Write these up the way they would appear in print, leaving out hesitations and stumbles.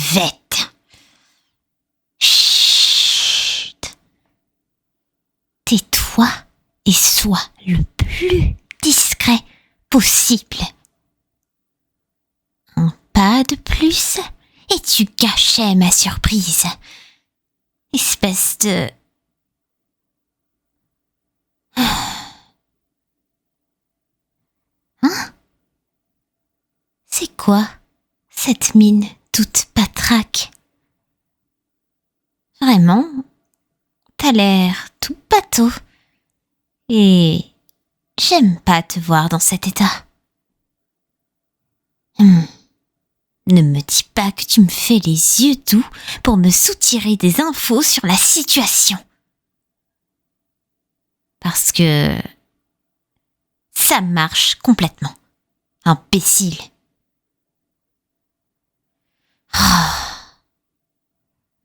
crevette. Chut. Tais-toi et sois le plus discret possible. Un pas de plus et tu gâchais ma surprise. Espèce de... Hein? C'est quoi cette mine toute patraque? Vraiment, t'as l'air tout pâteau. Et j'aime pas te voir dans cet état. Ne me dis pas que tu me fais les yeux doux pour me soutirer des infos sur la situation. Parce que ça marche complètement. Imbécile.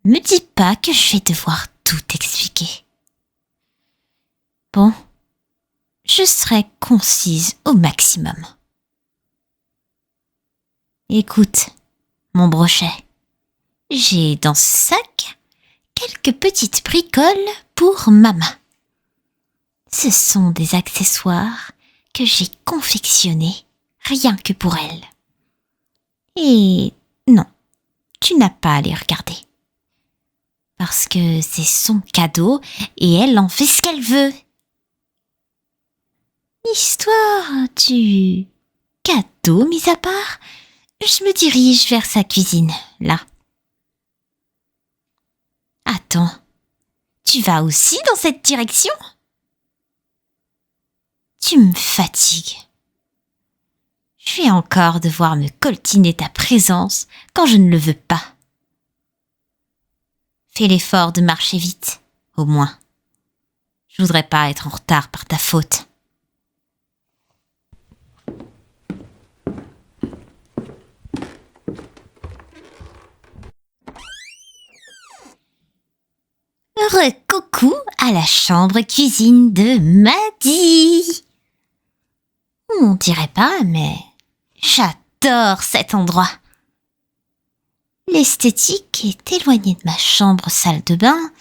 Me dis pas que je vais devoir tout expliquer. Bon, je serai concise au maximum. Écoute, mon brochet, j'ai dans ce sac quelques petites bricoles pour maman. Ce sont des accessoires que j'ai confectionnés rien que pour elle. Et non, tu n'as pas à les regarder. Parce que c'est son cadeau et elle en fait ce qu'elle veut. Histoire du cadeau mis à part, je me dirige vers sa cuisine, là. Attends, tu vas aussi dans cette direction? Tu me fatigues. Je vais encore devoir me coltiner ta présence quand je ne le veux pas. Fais l'effort de marcher vite, au moins. Je voudrais pas être en retard par ta faute. Recoucou à la chambre cuisine de Maddy. On dirait pas, mais j'adore cet endroit. L'esthétique est éloignée de ma chambre salle de bain,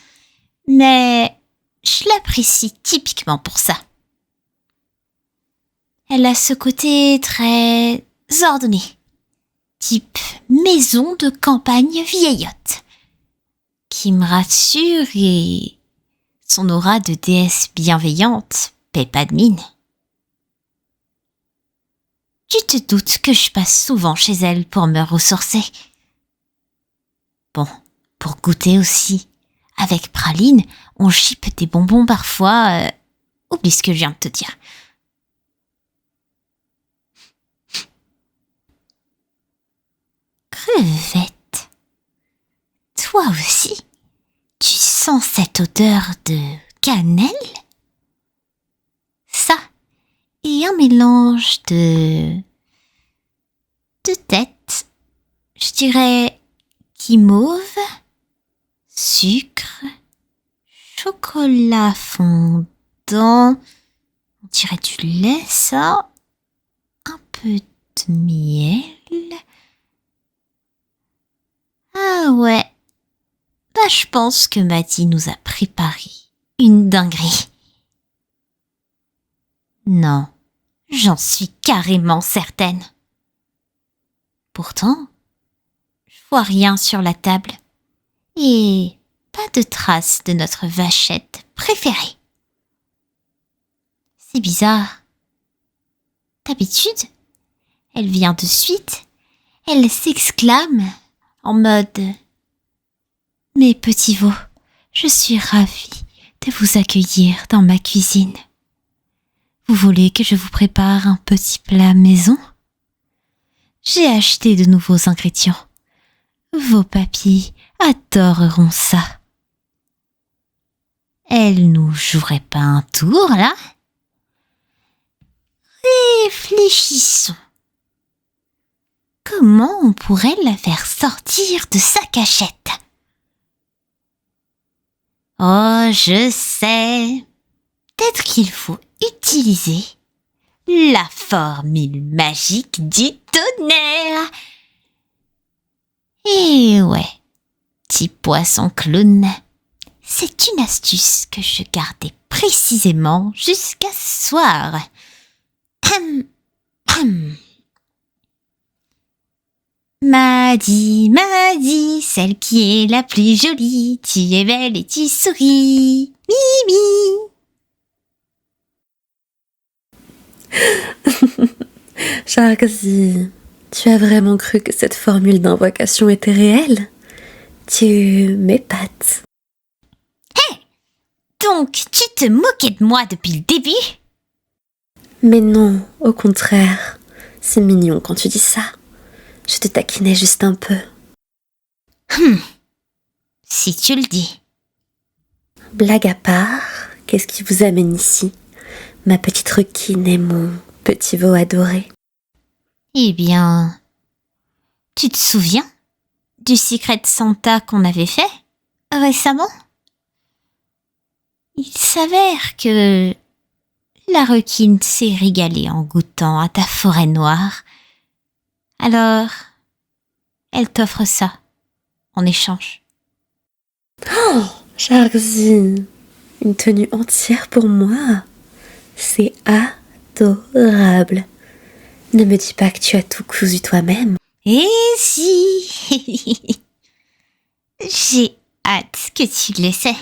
mais je l'apprécie typiquement pour ça. Elle a ce côté très ordonné, type maison de campagne vieillotte, qui me rassure et son aura de déesse bienveillante paie pas de mine. Tu te doutes que je passe souvent chez elle pour me ressourcer. Bon, pour goûter aussi. Avec Praline, on chipe des bonbons parfois. Oublie ce que je viens de te dire. Crevette. Toi aussi, tu sens cette odeur de cannelle? Ça, et un mélange de tête, je dirais guimauve, sucre, chocolat fondant, on dirait du lait, ça, un peu de miel. Ah ouais, bah je pense que Maddy nous a préparé une dinguerie. Non, j'en suis carrément certaine. Pourtant, je vois rien sur la table et pas de traces de notre vachette préférée. C'est bizarre. D'habitude, elle vient de suite, elle s'exclame en mode « Mes petits veaux, je suis ravie de vous accueillir dans ma cuisine. Vous voulez que je vous prépare un petit plat maison? J'ai acheté de nouveaux ingrédients. Vos papilles adoreront ça. » Elle nous jouerait pas un tour, là? Réfléchissons. Comment on pourrait la faire sortir de sa cachette? Oh, je sais. Peut-être qu'il faut utiliser la formule magique du tonnerre. Et ouais, petit poisson clown. C'est une astuce que je gardais précisément jusqu'à ce soir. Hum, hum. Maddy, Maddy, celle qui est la plus jolie, tu es belle et tu souris. Mimi. Sharksy, tu as vraiment cru que cette formule d'invocation était réelle? Tu m'épates. Donc, tu te moquais de moi depuis le début? Mais non, au contraire, c'est mignon quand tu dis ça. Je te taquinais juste un peu. Si tu le dis. Blague à part, qu'est-ce qui vous amène ici, ma petite requine et mon petit veau adoré? Eh bien, tu te souviens du Secret Santa qu'on avait fait récemment? Il s'avère que la requine s'est régalée en goûtant à ta forêt noire. Alors, elle t'offre ça en échange. Oh, Sharksy, une tenue entière pour moi. C'est adorable. Ne me dis pas que tu as tout cousu toi-même. Et si j'ai hâte que tu le sais.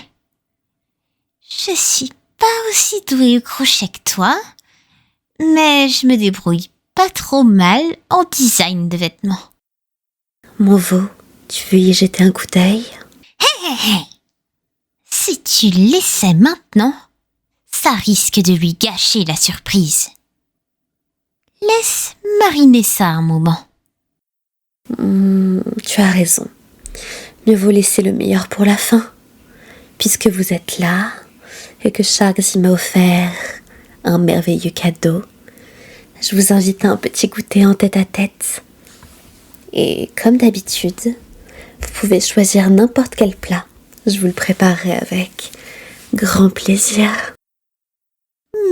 Je suis pas aussi douée au crochet que toi, mais je me débrouille pas trop mal en design de vêtements. Mon veau, tu veux y jeter un coup d'œil? Si tu l'essaies maintenant, ça risque de lui gâcher la surprise. Laisse mariner ça un moment. Tu as raison. Mieux vaut laisser le meilleur pour la fin. Puisque vous êtes là et que Sharksy m'a offert un merveilleux cadeau, je vous invite à un petit goûter en tête-à-tête. Et comme d'habitude, vous pouvez choisir n'importe quel plat. Je vous le préparerai avec grand plaisir.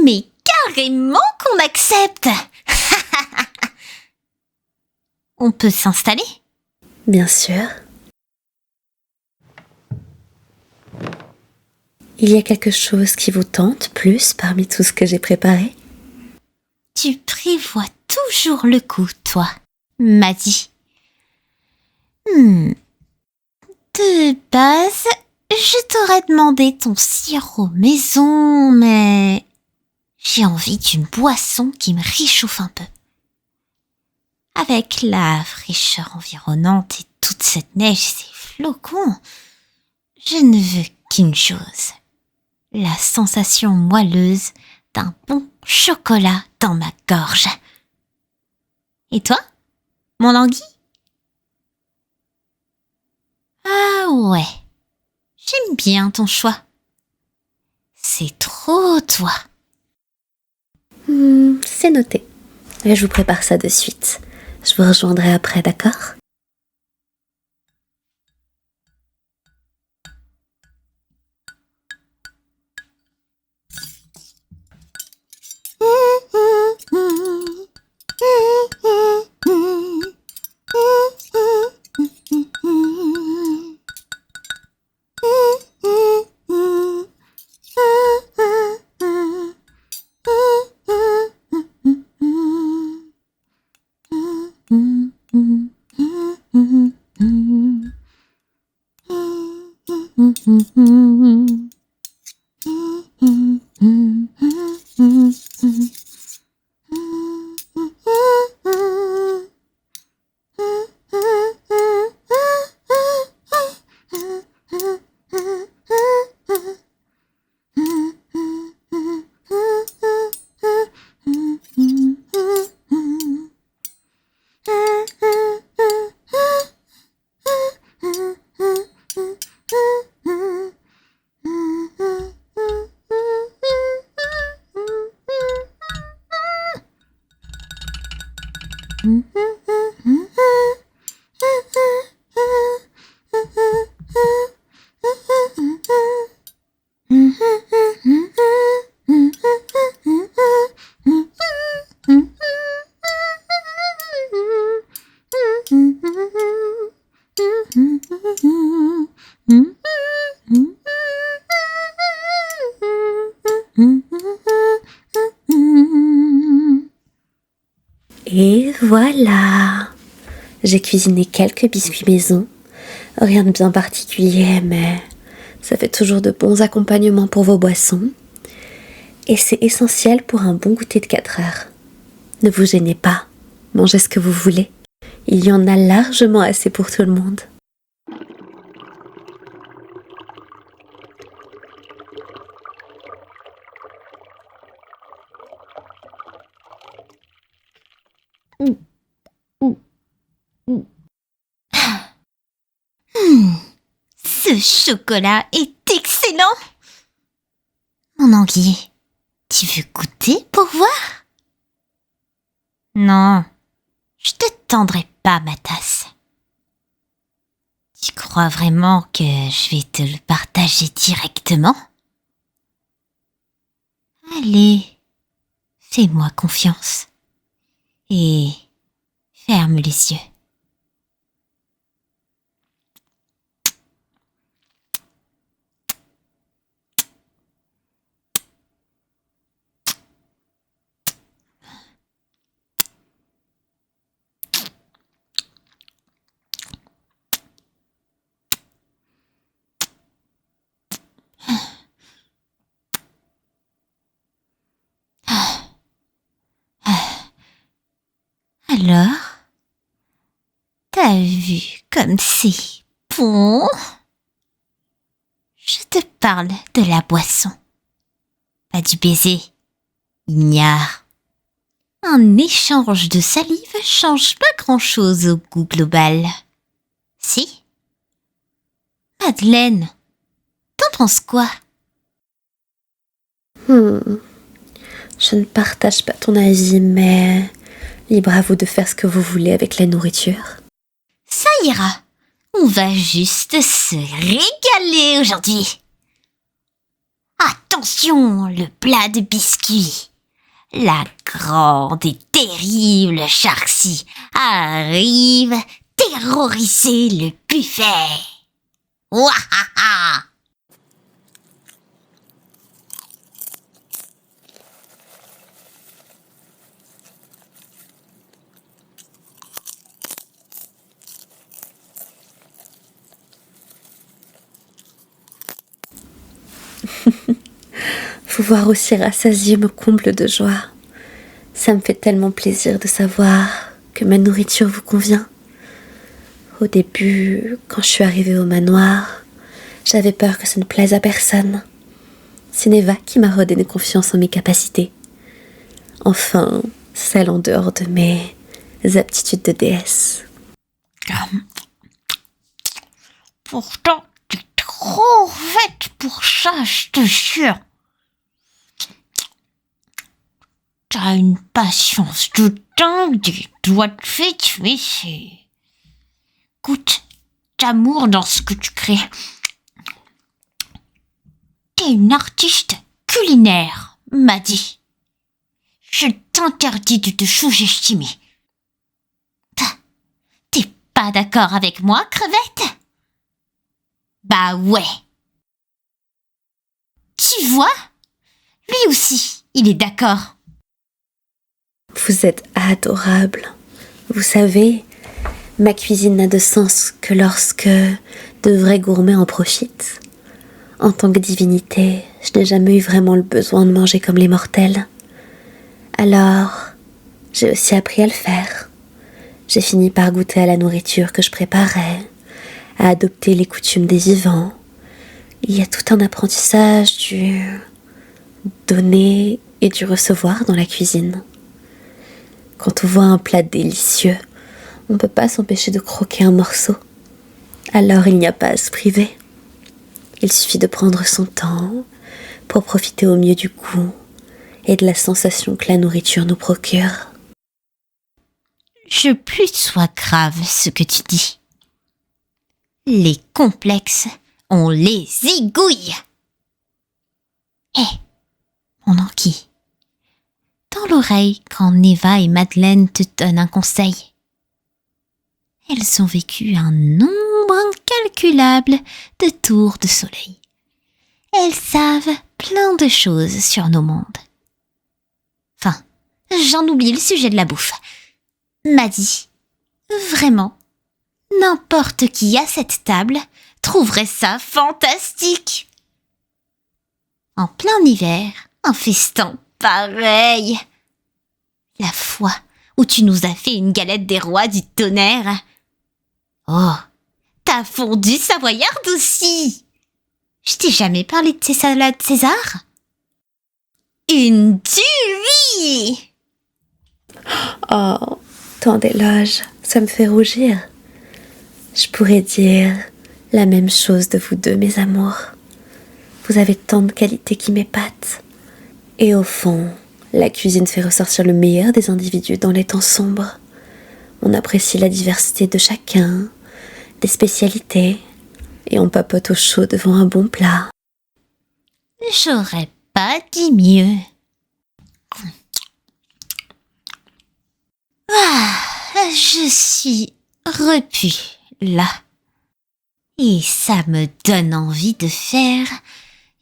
Mais carrément qu'on accepte. On peut s'installer? Bien sûr. Il y a quelque chose qui vous tente plus parmi tout ce que j'ai préparé? Tu prévois toujours le coup, toi, Maddy. De base, je t'aurais demandé ton sirop maison, mais j'ai envie d'une boisson qui me réchauffe un peu. Avec la fraîcheur environnante et toute cette neige et ces flocons, je ne veux qu'une chose. La sensation moelleuse d'un bon chocolat dans ma gorge. Et toi, mon anguille? Ah ouais, j'aime bien ton choix. C'est trop toi. C'est noté. Et je vous prépare ça de suite. Je vous rejoindrai après, d'accord? Et voilà, j'ai cuisiné quelques biscuits maison, rien de bien particulier, mais ça fait toujours de bons accompagnements pour vos boissons. Et c'est essentiel pour un bon goûter de 4 heures. Ne vous gênez pas, mangez ce que vous voulez. Il y en a largement assez pour tout le monde. Ce chocolat est excellent. Mon Anguille, tu veux goûter pour voir? Non, je te tendrai pas ma tasse. Tu crois vraiment que je vais te le partager directement? Allez, fais-moi confiance et ferme les yeux. Alors, t'as vu comme c'est bon? Je te parle de la boisson, pas du baiser, ignare. Un échange de salive change pas grand-chose au goût global. Si? Madeleine, t'en penses quoi? Je ne partage pas ton avis, mais libre à vous de faire ce que vous voulez avec la nourriture. Ça ira. On va juste se régaler aujourd'hui. Attention, le plat de biscuits. La grande et terrible Sharksy arrive terroriser le buffet. Ouahaha! Vous voir aussi rassasié me comble de joie. Ça me fait tellement plaisir de savoir que ma nourriture vous convient. Au début, quand je suis arrivée au manoir, j'avais peur que ça ne plaise à personne. C'est Neva qui m'a redonné confiance en mes capacités. Enfin, celle en dehors de mes aptitudes de déesse. Pourtant, t'es trop faite pour ça, je te jure. T'as une patience de dingue, des doigts de fée, tu sais. Goûte d'amour dans ce que tu crées. T'es une artiste culinaire, m'a dit. Je t'interdis de te sous-estimer. T'es pas d'accord avec moi, crevette? Bah ouais. Tu vois? Lui aussi, il est d'accord. Vous êtes adorable. Vous savez, ma cuisine n'a de sens que lorsque de vrais gourmets en profitent. En tant que divinité, je n'ai jamais eu vraiment le besoin de manger comme les mortels. Alors, j'ai aussi appris à le faire. J'ai fini par goûter à la nourriture que je préparais, à adopter les coutumes des vivants. Il y a tout un apprentissage du donner et du recevoir dans la cuisine. Quand on voit un plat délicieux, on ne peut pas s'empêcher de croquer un morceau. Alors il n'y a pas à se priver. Il suffit de prendre son temps pour profiter au mieux du goût et de la sensation que la nourriture nous procure. Je plus soit grave ce que tu dis. Les complexes, on les égouille. Hé, mon Anguille, dans l'oreille quand Neva et Madeleine te donnent un conseil. Elles ont vécu un nombre nombre incalculable de tours de soleil. Elles savent plein de choses sur nos mondes. Enfin, j'en oublie le sujet de la bouffe. Maddy, vraiment, n'importe qui à cette table trouverait ça fantastique. En plein hiver, un festin pareil. La fois où tu nous as fait une galette des rois du tonnerre. Oh, t'as fondu savoyarde aussi. Je t'ai jamais parlé de ces salades César? Une tuerie! Oh, tant d'éloges, ça me fait rougir. Je pourrais dire la même chose de vous deux, mes amours. Vous avez tant de qualités qui m'épatent. Et au fond, la cuisine fait ressortir le meilleur des individus dans les temps sombres. On apprécie la diversité de chacun, des spécialités, et on papote au chaud devant un bon plat. J'aurais pas dit mieux. Je suis repue, là. Et ça me donne envie de faire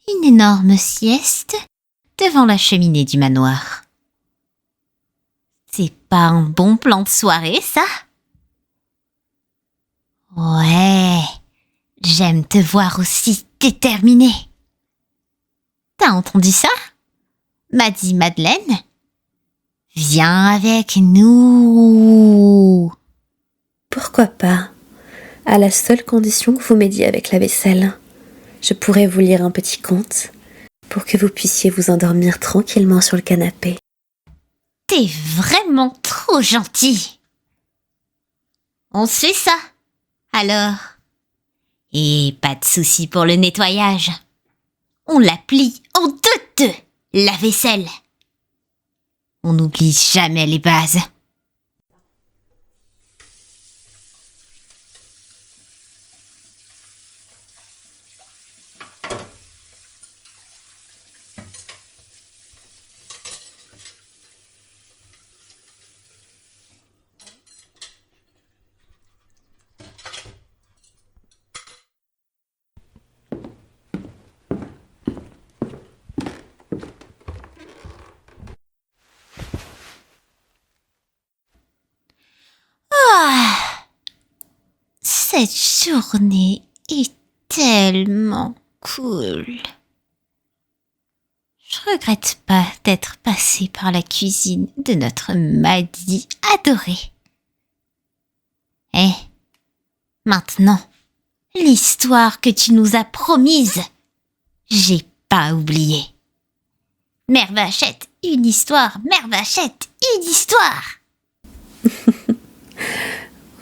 une énorme sieste devant la cheminée du manoir. C'est pas un bon plan de soirée, ça? Ouais, j'aime te voir aussi déterminée. T'as entendu ça? Maddy Madeleine? Viens avec nous. Pourquoi pas? À la seule condition que vous m'aidiez avec la vaisselle. Je pourrais vous lire un petit conte pour que vous puissiez vous endormir tranquillement sur le canapé. T'es vraiment trop gentil. On se fait ça, alors. Et pas de souci pour le nettoyage. On la plie en deux, la vaisselle. On n'oublie jamais les bases. Cette journée est tellement cool. Je regrette pas d'être passée par la cuisine de notre Maddy adorée. Maintenant, l'histoire que tu nous as promise, j'ai pas oublié. Mère Vachette, une histoire, Mère Vachette, une histoire.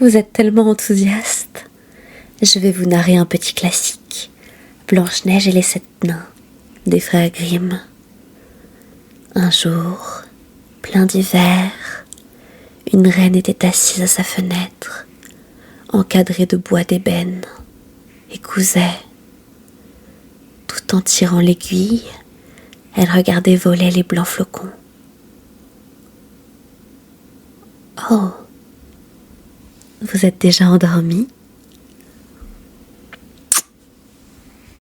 Vous êtes tellement enthousiaste. Je vais vous narrer un petit classique. Blanche-Neige et les 7 nains, des frères Grimm. Un jour, plein d'hiver, une reine était assise à sa fenêtre, encadrée de bois d'ébène, et cousait. Tout en tirant l'aiguille, elle regardait voler les blancs flocons. Oh! Vous êtes déjà endormi?